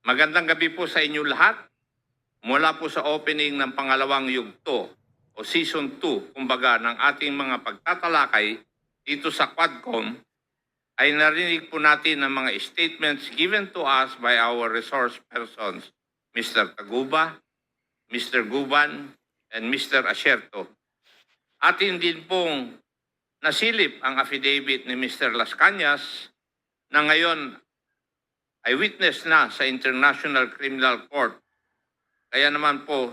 Magandang gabi po sa inyo lahat. Mula po sa opening ng pangalawang yugto o Season 2, kumbaga ng ating mga pagtatalakay dito sa Quadcom, ay narinig po natin ang mga statements given to us by our resource persons, Mr. Taguba, Mr. Guban, and Mr. Asierto. Atin din pong nasilip ang affidavit ni Mr. Las Cañas na ngayon ay witness na sa International Criminal Court. Kaya naman po,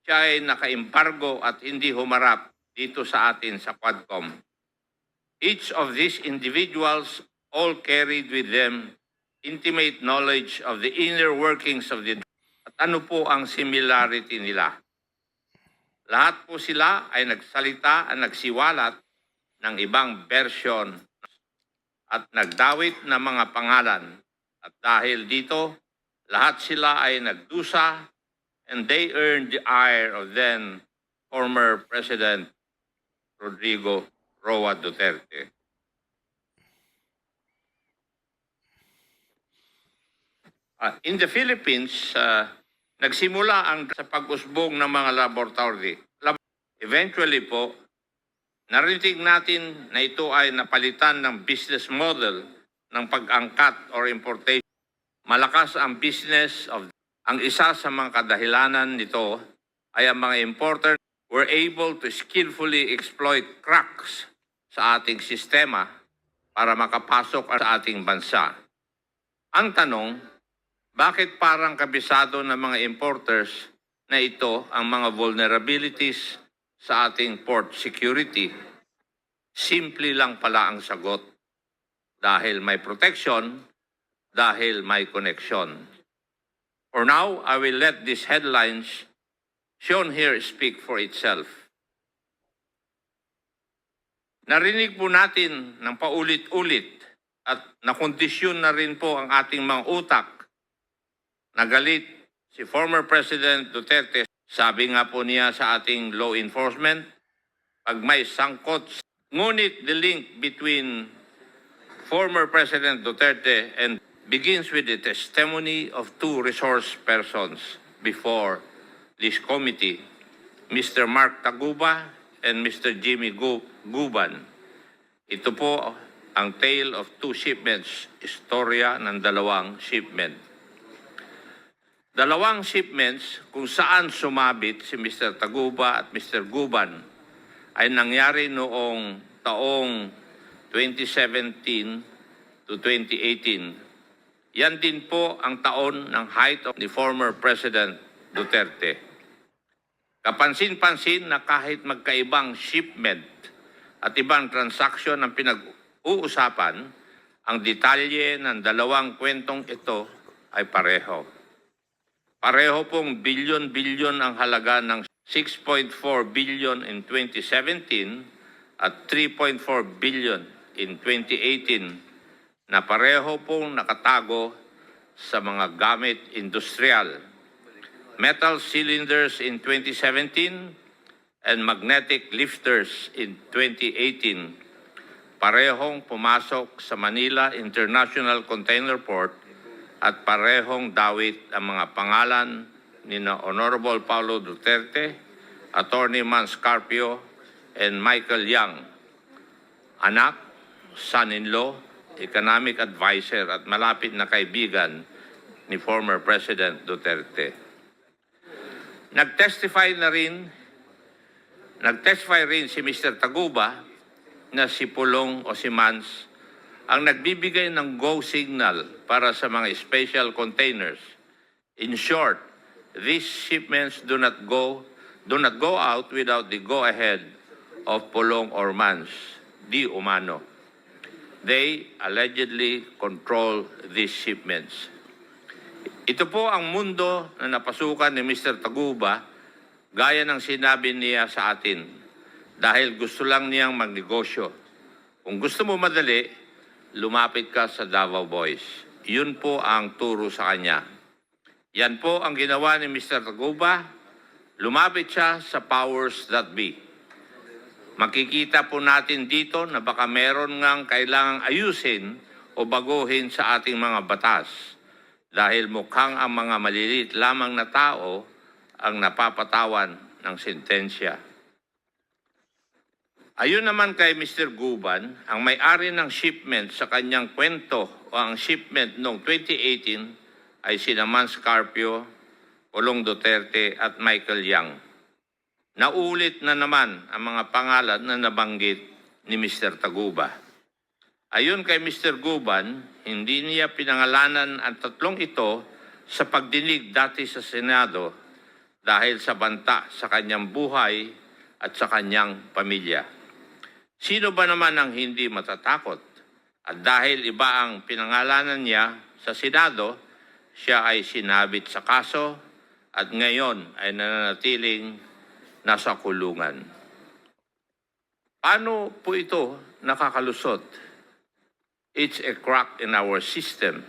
siya ay naka-embargo at hindi humarap dito sa atin sa Quadcom. Each of these individuals all carried with them intimate knowledge of the inner workings of the at ano po ang similarity nila. Lahat po sila ay nagsalita at nagsiwalat ng ibang version at nagdawit ng mga pangalan. At dahil dito, lahat sila ay nagdusa and they earned the ire of then former President Rodrigo Roa Duterte. In the Philippines, nagsimula ang sa pag-usbong ng mga laboratory. Eventually po, narinig natin na ito ay napalitan ng business model ng pag-angkat or importation. Malakas ang business of ang isa sa mga kadahilanan nito ay ang mga importer were able to skillfully exploit cracks sa ating sistema para makapasok sa ating bansa. Ang tanong, bakit parang kabisado ng mga importers na ito ang mga vulnerabilities sa ating port security? Simple lang pala ang sagot. Dahil may protection, dahil may connection. For now, I will let these headlines shown here speak for itself. Narinig po natin ng paulit-ulit at nakondisyon na rin po ang ating mga utak. Nagalit si former President Duterte. Sabi nga po niya sa ating law enforcement, pag may sangkot, ngunit the link between former President Duterte and begins with the testimony of two resource persons before this committee, Mr. Mark Taguba and Mr. Jimmy Guban. Ito po ang tale of two shipments, istorya ng dalawang shipment. Dalawang shipments kung saan sumabit si Mr. Taguba at Mr. Guban ay nangyari noong taong 2017 to 2018. Yan din po ang taon ng height of the former President Duterte. Kapansin-pansin na kahit magkaibang shipment at ibang transaksyon ang pinag-uusapan, ang detalye ng dalawang kwentong ito ay pareho. Pareho pong bilyon-bilyon ang halaga ng 6.4 billion in 2017 at 3.4 billion in 2018 na pareho pong nakatago sa mga gamit industrial. Metal cylinders in 2017 and magnetic lifters in 2018. Parehong pumasok sa Manila International Container Port at parehong dawit ang mga pangalan ni Honorable Paulo Duterte, Attorney Mans Carpio, and Michael Yang, anak, son-in-law, economic advisor at malapit na kaibigan ni former President Duterte. Nag-testify rin si Mr. Taguba na si Pulong o si Mans ang nagbibigay ng go signal para sa mga special containers. In short, these shipments do not go out without the go-ahead of Pulong or Mans, di umano. They allegedly control these shipments. Ito po ang mundo na napasukan ni Mr. Taguba gaya ng sinabi niya sa atin dahil gusto lang niyang magnegosyo. Kung gusto mo madali, lumapit ka sa Davao Boys. Yun po ang turo sa kanya. Yan po ang ginawa ni Mr. Taguba. Lumapit siya sa powers that be. Makikita po natin dito na baka meron ngang kailangang ayusin o baguhin sa ating mga batas. dahil mukhang ang mga maliliit lamang na tao ang napapatawan ng sentensya. Ayon naman kay Mr. Guban, ang may-ari ng shipment sa kanyang kwento o ang shipment noong 2018 ay sina Mans Carpio, Pulong Duterte at Michael Yang. Naulit na naman ang mga pangalan na nabanggit ni Mr. Taguba. Ayon kay Mr. Guban, hindi niya pinangalanan ang tatlong ito sa pagdinig dati sa Senado dahil sa banta sa kanyang buhay at sa kanyang pamilya. Sino ba naman ang hindi matatakot? At dahil iba ang pinangalanan niya sa Senado, siya ay sinabit sa kaso at ngayon ay nananatiling nasa kulungan. Paano po ito nakakalusot? It's a crack in our system,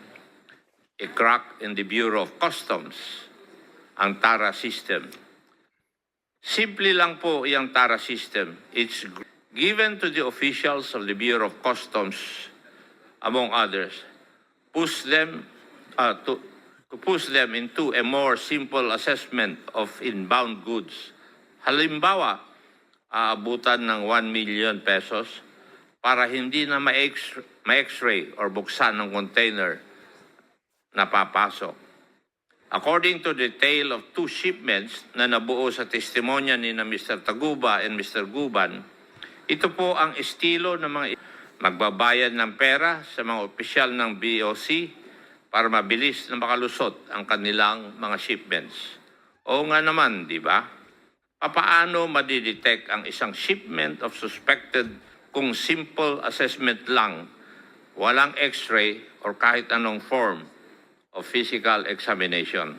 a crack in the Bureau of Customs, ang TARA system. Simple lang po yung TARA system. It's given to the officials of the Bureau of Customs, among others, to push them into a more simple assessment of inbound goods. Halimbawa, aabutan ng 1 million pesos para hindi na ma-x-ray or buksan ng container na papasok. According to the tale of two shipments na nabuo sa testimonya ni na Mr. Taguba and Mr. Guban, ito po ang estilo ng mga magbabayad ng pera sa mga opisyal ng BOC para mabilis na makalusot ang kanilang mga shipments. Oo nga naman, di ba? Papaano madidetect ang isang shipment of suspected kung simple assessment lang, walang x-ray or kahit anong form of physical examination?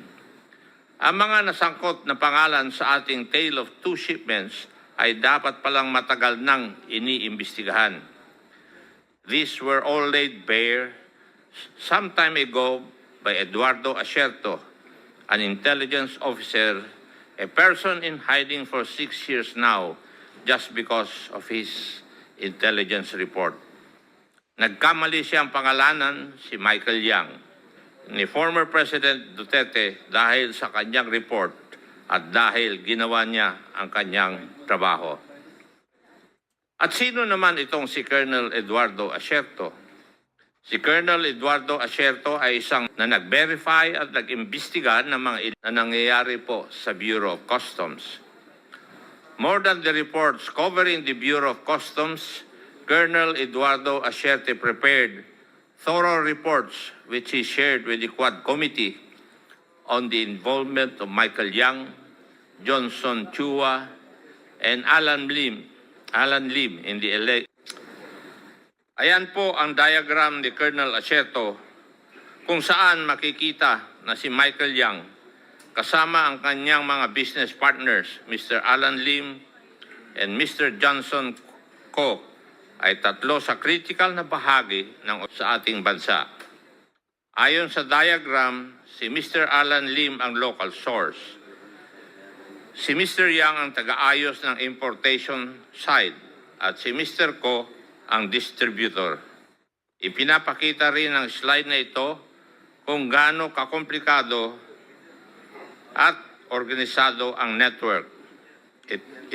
Ang mga nasangkot na pangalan sa ating tale of two shipments ay dapat palang matagal nang iniimbestigahan. These were all laid bare some time ago by Eduardo Asierto, an intelligence officer, a person in hiding for 6 years now just because of his intelligence report. Nagkamali siyang pangalanan si Michael Yang ni former President Duterte dahil sa kanyang report at dahil ginawa niya ang kanyang trabaho. At sino naman itong si Colonel Eduardo Asierto? Si Colonel Eduardo Asierto ay isang na nag-verify at nag-imbestiga ng mga na nangyayari po sa Bureau of Customs. More than the reports covering the Bureau of Customs, Colonel Eduardo Asierto prepared thorough reports which he shared with the Quad Committee on the involvement of Michael Yang, Johnson Chua, and Alan Lim in the election. Ayan po ang diagram ni Colonel Asierto kung saan makikita na si Michael Yang kasama ang kanyang mga business partners, Mr. Alan Lim and Mr. Johnson Ko, ay tatlo sa critical na bahagi sa ating bansa. Ayon sa diagram, si Mr. Alan Lim ang local source. Si Mr. Yang ang taga-ayos ng importation side at si Mr. Ko ang distributor. Ipinapakita rin ng slide na ito kung gaano kakomplikado at organisado ang network.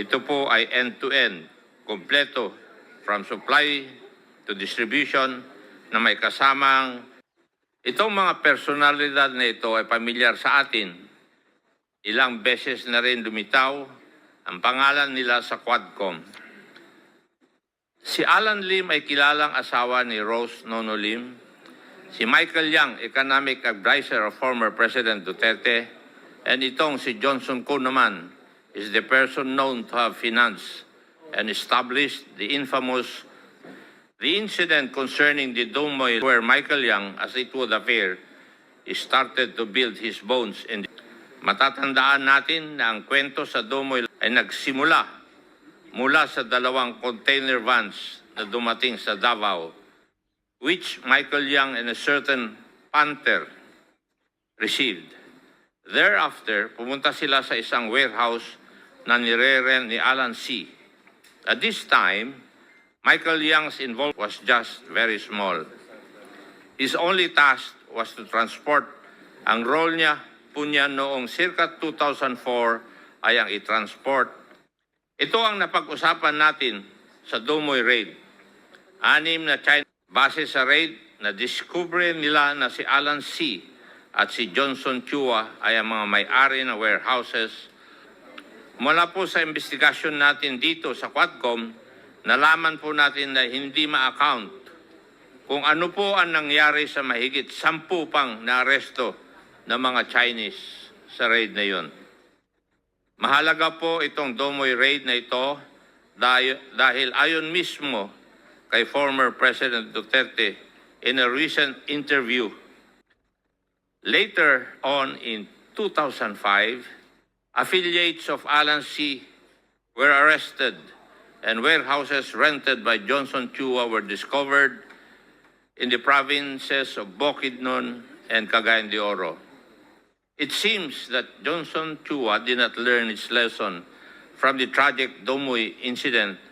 Ito po ay end-to-end, kompleto from supply to distribution na may kasamang itong mga personalidad na ito ay pamilyar sa atin. Ilang beses na rin lumitaw ang pangalan nila sa Quadcom. Si Alan Lim ay kilalang asawa ni Rose Nono Lim. Si Michael Yang, economic advisor of former President Duterte. And itong si Johnson Ko naman is the person known to have financed and established the incident concerning the Dome Oil where Michael Yang, as it would appear, started to build his bones in the... Matatandaan natin na ang kwento sa Dome Oil ay nagsimula mula sa 2 container vans na dumating sa Davao, which Michael Yang and a certain Panther received. Thereafter, pumunta sila sa isang warehouse na nire-rent ni Alan C. At this time, Michael Yang's involvement was just very small. His only task was to transport Ang role niya po niya noong circa 2004 ay ang i-transport. Ito ang napag-usapan natin sa Domoy Raid. 6 na China base sa raid na discover nila na si Alan C. at si Johnson Chua ay ang mga may-ari ng warehouses. Mula po sa investigasyon natin dito sa Quadcom, nalaman po natin na hindi ma-account kung ano po ang nangyari sa mahigit 10 pang naaresto ng mga Chinese sa raid na yon. Mahalaga po itong Domoy Raid na ito dahil ayon mismo kay former President Duterte in a recent interview. Later on in 2005, affiliates of Alan C. were arrested and warehouses rented by Johnson Chua were discovered in the provinces of Bukidnon and Cagayan de Oro. It seems that Johnson Chua did not learn its lesson from the tragic Domoy incident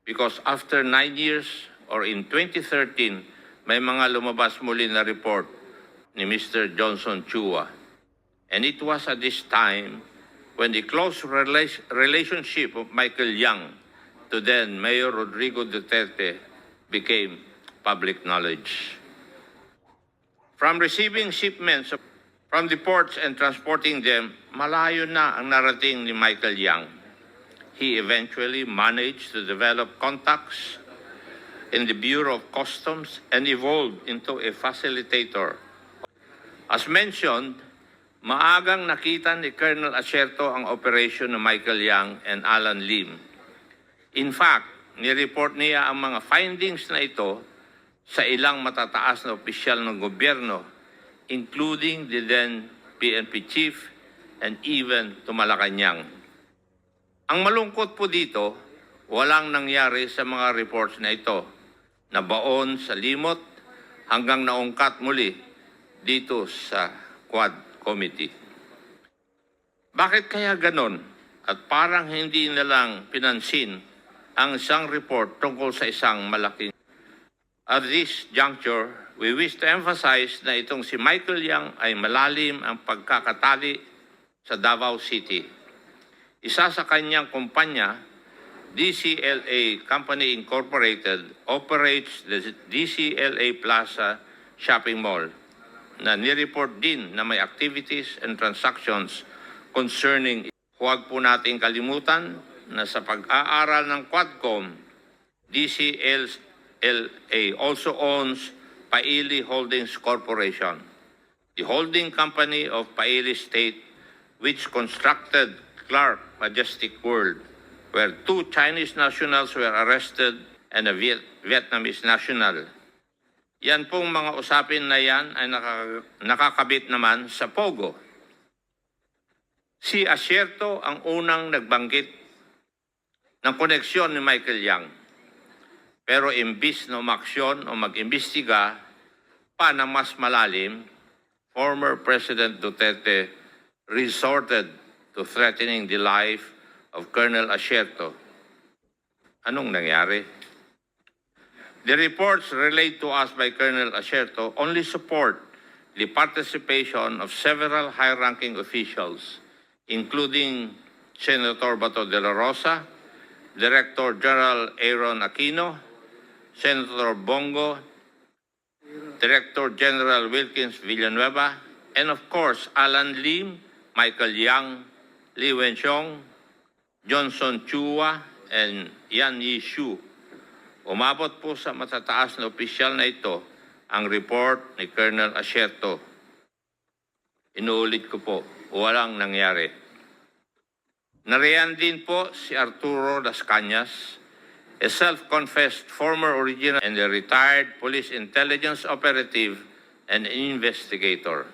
because after 9 years or in 2013, may mga lumabas muli na report ni Mr. Johnson Chua. And it was at this time when the close relationship of Michael Yang to then Mayor Rodrigo Duterte became public knowledge. From receiving shipments from the ports and transporting them, malayo na ang narating ni Michael Yang. He eventually managed to develop contacts in the Bureau of Customs and evolved into a facilitator. As mentioned, maagang nakita ni Colonel Acerto ang operation ng Michael Yang and Alan Lim. In fact, nireport niya ang mga findings na ito sa ilang matataas na opisyal ng gobyerno, including the then PNP chief and even to Malacanang. Ang malungkot po dito, walang nangyari sa mga reports na ito, nabaon sa limot hanggang naungkat muli dito sa Quad Committee. Bakit kaya ganon at parang hindi nilang pinansin ang isang report tungkol sa isang malaking? At this juncture, we wish to emphasize na itong si Michael Yang ay malalim ang pagkakatali sa Davao City. Isa sa kanyang kumpanya, DCLA Company Incorporated, operates the DCLA Plaza Shopping Mall na nireport din na may activities and transactions concerning. Huwag po nating kalimutan na sa pag-aaral ng Quadcom, DCLA also owns Paili Holdings Corporation, the holding company of Paili State, which constructed Clark Majestic World, where 2 Chinese nationals were arrested and a Vietnamese national. Yan pong mga usapin na yan ay nakakabit naman sa Pogo. Si Acerto ang unang nagbanggit ng koneksyon ni Michael Yang. Pero imbis na umaksyon o mag-imbestiga pa na mas malalim, former President Duterte resorted to threatening the life of Colonel Acerto. Anong nangyari? The reports relayed to us by Colonel Acerto only support the participation of several high-ranking officials, including Senator Bato de la Rosa, Director General Aaron Aquino, Senator Bongo, Director General Wilkins Villanueva, and of course, Alan Lim, Michael Yang, Li Wenxiong, Johnson Chua, and Yan Yishu. Umabot po sa matataas na opisyal na ito ang report ni Colonel Acerto. Inuulit ko po, walang nangyari. Nariyan din po si Arturo Las Cañas, a self-confessed former original and a retired police intelligence operative and investigator.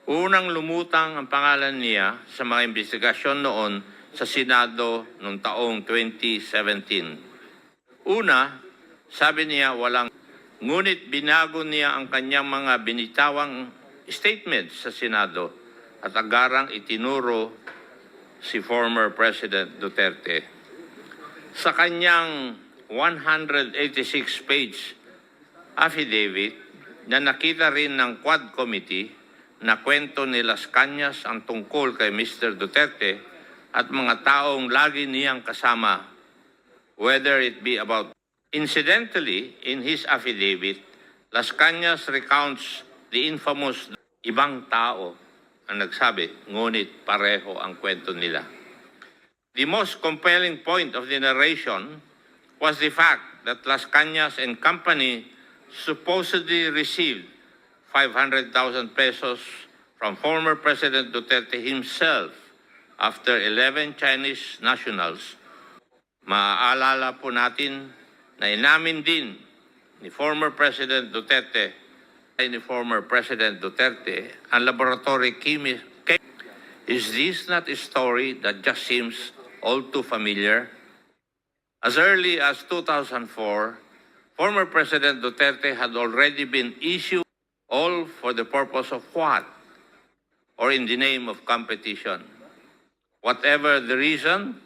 Unang lumutang ang pangalan niya sa mga investigasyon noon sa Senado noong taong 2017. Una, sabi niya walang, ngunit binago niya ang kanyang mga binitawang statements sa Senado at agarang itinuro si former President Duterte. Sa kanyang 186-page affidavit na nakita rin ng Quad Committee, na kwento ni Las Cañas ang tungkol kay Mr. Duterte at mga taong lagi niyang kasama, whether it be about. Incidentally, in his affidavit, Las Cañas recounts the infamous ibang tao ang nagsabi, ngunit pareho ang kwento nila. The most compelling point of the narration was the fact that Las Cañas and company supposedly received 500,000 pesos from former President Duterte himself after 11 Chinese nationals. Maaalala po natin na inamin din ni former President Duterte ang laboratory chemist. Is this not a story that just seems all too familiar? As early as 2004, former President Duterte had already been issued all for the purpose of what? Or in the name of competition. Whatever the reason,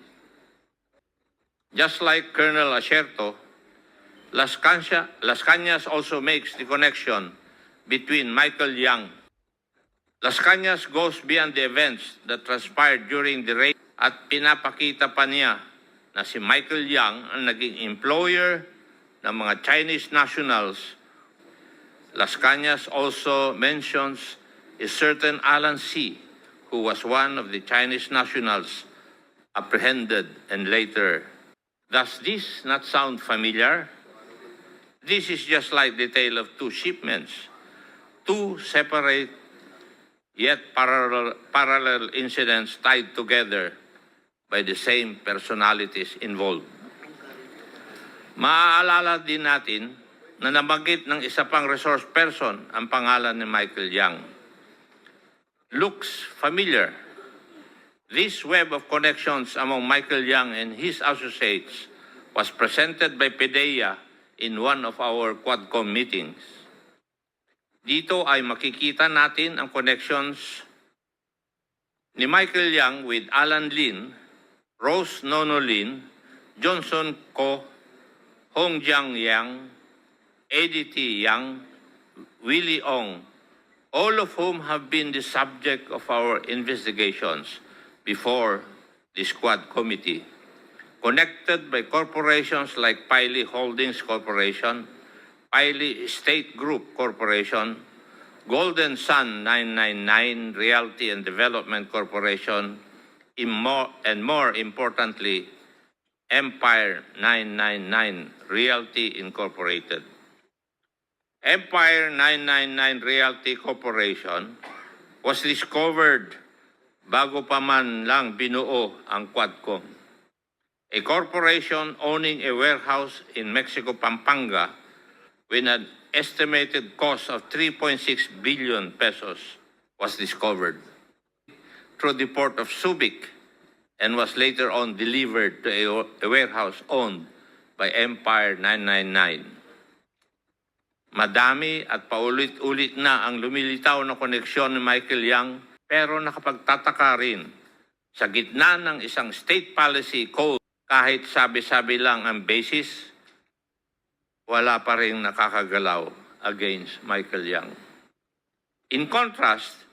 just like Colonel Asierto, Las Cañas also makes the connection between Michael Yang. Las Cañas goes beyond the events that transpired during the raid at pinapakita pa niya na si Michael Yang ang naging employer ng mga Chinese nationals. Las Cañas also mentions a certain Alan C., who was one of the Chinese nationals apprehended and later. Does this not sound familiar? This is just like the tale of two shipments, two separate yet parallel incidents tied together by the same personalities involved. Maaalala din natin na nabanggit ng isa pang resource person ang pangalan ni Michael Yang. Looks familiar. This web of connections among Michael Yang and his associates was presented by PDEA in one of our Quadcom meetings. Dito ay makikita natin ang connections ni Michael Yang with Alan Lin, Rose Nono Lin, Johnson Ko, Hong Jiang Yang, Eddie T. Yang, Willie Ong, all of whom have been the subject of our investigations before the Squad Committee, connected by corporations like Piley Holdings Corporation, Piley State Group Corporation, Golden Sun 999 Realty and Development Corporation, and more importantly, Empire 999 Realty Incorporated. Empire 999 Realty Corporation was discovered bago pa man lang binuo ang Quadcom. A corporation owning a warehouse in Mexico, Pampanga, with an estimated cost of 3.6 billion pesos was discovered through the port of Subic and was later on delivered to a warehouse owned by Empire 999. Madami at paulit-ulit na ang lumilitaw na koneksyon ni Michael Yang, pero nakapagtataka rin sa gitna ng isang state policy code. Kahit sabi-sabi lang ang basis, wala pa rin nakakagalaw against Michael Yang. In contrast,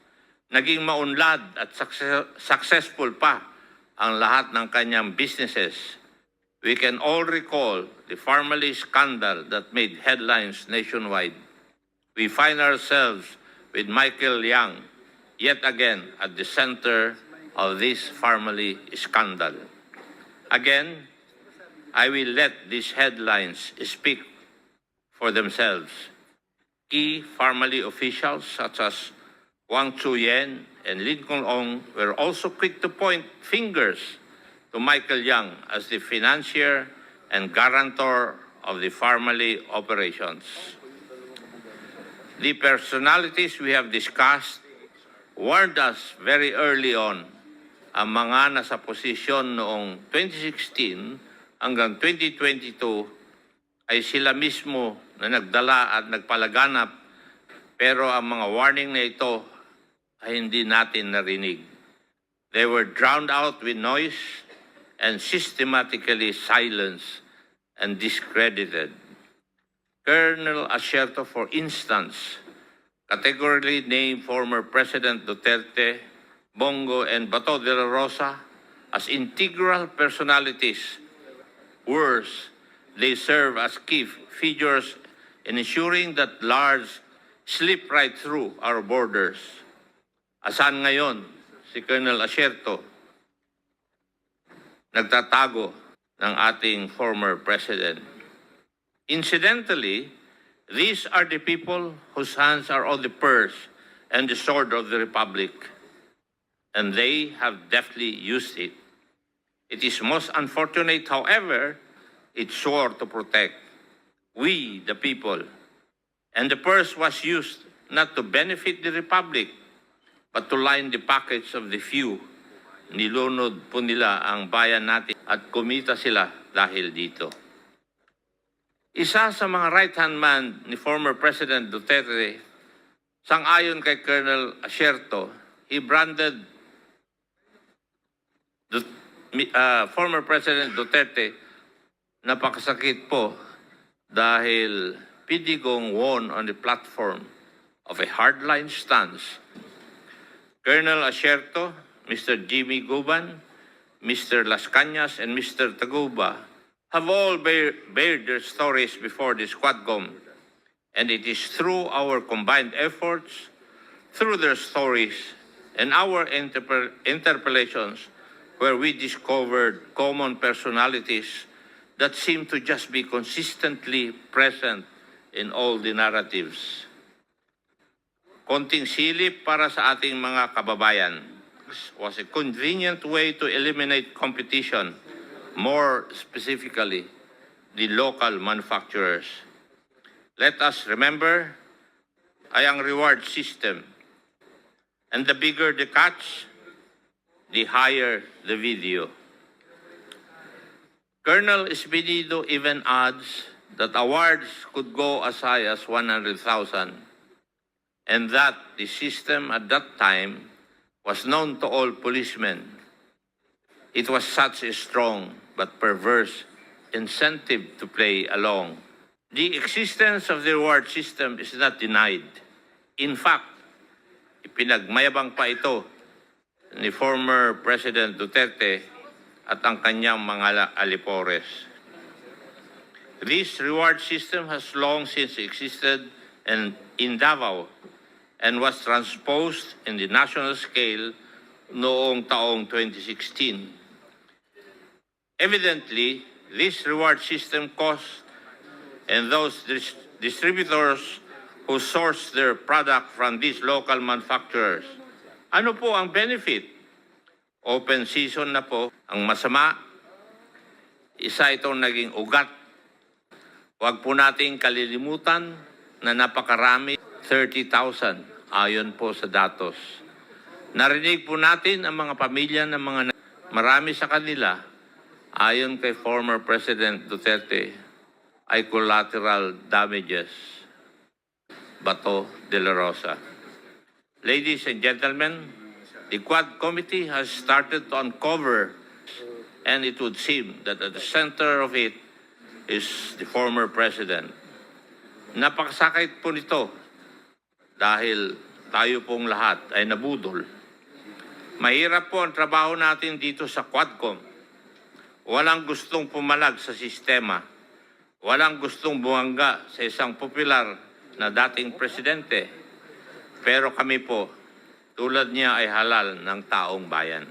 naging maunlad at successful pa ang lahat ng kanyang businesses. We can all recall the Farmally scandal that made headlines nationwide. We find ourselves with Michael Yang yet again at the center of this Farmally scandal. Again, I will let these headlines speak for themselves. Key Farmally officials such as Wang Chuyen and Lincoln Ong were also quick to point fingers to Michael Yang as the financier and guarantor of the Farmally operations. The personalities we have discussed warned us very early on. Ang mga nasa posisyon noong 2016 hanggang 2022 ay sila mismo na nagdala at nagpalaganap, pero ang mga warning na ito ay hindi natin narinig. They were drowned out with noise and systematically silenced and discredited. Colonel Asierto, for instance, categorically named former President Duterte, Bongo, and Bato de la Rosa as integral personalities. Worse, they serve as key figures in ensuring that large slip right through our borders. Asan ngayon si Colonel Asierto? Nagtatago ng ating former president. Incidentally, these are the people whose hands are on the purse and the sword of the Republic, and they have deftly used it. It is most unfortunate, however, it swore to protect we, the people, and the purse was used not to benefit the Republic, but to line the pockets of the few. Nilunod po nila ang bayan natin at kumita sila dahil dito. Isa sa mga right-hand man ni former President Duterte, sang-ayon kay Colonel Asierto, he branded former President Duterte napakasakit po dahil Pidigong won on the platform of a hardline stance. Colonel Asierto, Mr. Jimmy Guban, Mr. Las Cañas, and Mr. Taguba have all bared their stories before the Squadcom, and it is through our combined efforts, through their stories, and our interpellations where we discovered common personalities that seem to just be consistently present in all the narratives. Konting silip para sa ating mga kababayan was a convenient way to eliminate competition, more specifically, the local manufacturers. Let us remember ang reward system. And the bigger the catch, the higher the video. Colonel Espinido even adds that awards could go as high as 100,000, and that the system at that time was known to all policemen. It was such a strong but perverse incentive to play along. The existence of the reward system is not denied. In fact, ipinagmayabang pa ito ni former President Duterte at ang kanyang mga alipores. This reward system has long since existed in Davao and was transposed in the national scale noong taong 2016. Evidently, this reward system cost and those distributors who source their product from these local manufacturers. Ano po ang benefit? Open season na po. Ang masama, isa itong naging ugat. Huwag po nating kalilimutan na napakarami, 30,000 ayon po sa datos. Narinig po natin ang mga pamilya ng mga marami sa kanila ayon kay former President Duterte ay collateral damages. Bato de la Rosa. Ladies and gentlemen, the Quad Committee has started to uncover, and it would seem that at the center of it is the former president. Napakasakit po nito dahil tayo pong lahat ay nabudol. Mahirap po ang trabaho natin dito sa Quadcom. Walang gustong pumalag sa sistema. Walang gustong bumangga sa isang popular na dating presidente. Pero kami po, tulad niya ay halal ng taong bayan.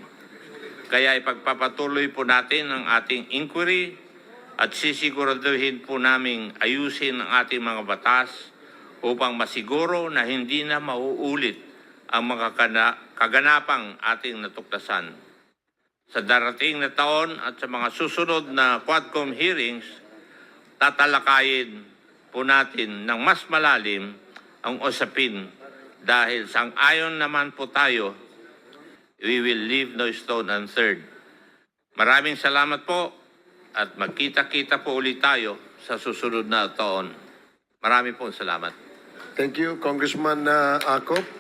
Kaya ipagpapatuloy po natin ang ating inquiry at sisiguraduhin po naming ayusin ang ating mga batas upang masiguro na hindi na mauulit ang mga kaganapang ating natuklasan. Sa darating na taon at sa mga susunod na Quadcom hearings, tatalakayin po natin ng mas malalim ang usapin dahil sang-ayon naman po tayo, we will leave no stone unturned. Maraming salamat po at magkita-kita po ulit tayo sa susunod na taon. Marami pong salamat. Thank you, Congressman Acop.